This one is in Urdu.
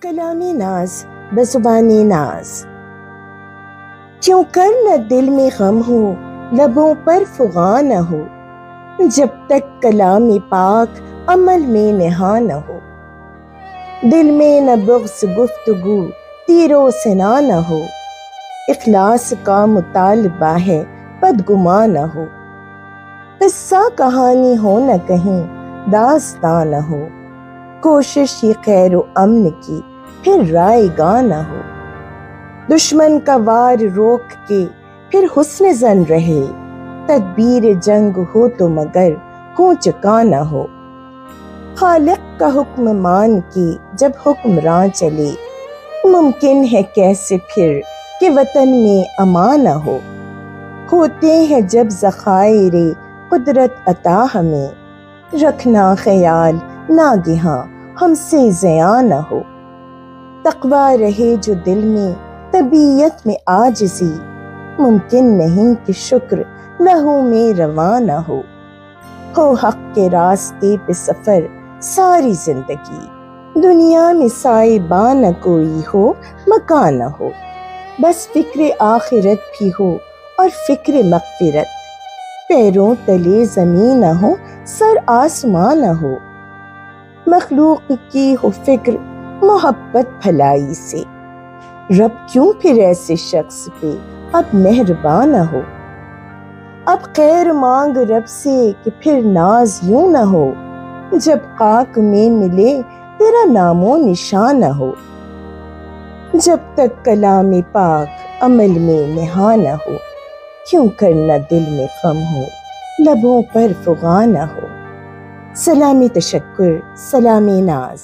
کلام ناز بزبان ناز، کیوں کر نہ دل میں غم ہو لبوں پر فغاں نہ ہو، جب تک کلام پاک عمل میں نہاں نہ ہو۔ دل میں نہ بغض گفتگو تیر و سنا نہ ہو، اخلاص کا مطالبہ ہے بدگماں نہ ہو۔ قصہ کہانی ہو نہ کہیں داستاں نہ ہو، کوشش ہی خیر و امن کی پھر رائے گاں نہ ہو۔ دشمن کا وار روک کے پھر حسن زن رہے، تدبیر جنگ ہو تو مگر ہو چکا نہ ہو۔ خالق کا حکم مان کے جب حکمراں چلے، ممکن ہے کیسے پھر کہ وطن میں امان نہ ہو۔ ہوتے ہیں جب ذخائر قدرت عطا ہمیں، رکھنا خیال ناگہاں ہم سے ضیاں نہ ہو۔ تقویٰ رہے جو دل میں طبیعت میں عاجزی، ممکن نہیں کہ شکر لہو میں رواں نہ ہو۔ حق کے راستے پہ سفر ساری زندگی، دنیا میں سائباں نہ کوئی ہو مکان نہ ہو۔ بس فکر آخرت بھی ہو اور فکر مغفرت، پیروں تلے زمین نہ ہو سر آسماں نہ ہو۔ مخلوق کی ہو فکر محبت بھلائی سے، رب کیوں پھر ایسے شخص پہ اب مہرباں نہ ہو۔ اب خیر مانگ رب سے کہ پھر ناز یوں نہ ہو، جب خاک میں ملے تیرا نام و نشان نہ ہو۔ جب تک کلام پاک عمل میں نہاں نہ ہو، کیوں کر نہ دل میں غم ہو لبوں پر فغاں نہ ہو۔ سلام تشکر، سلام ناز۔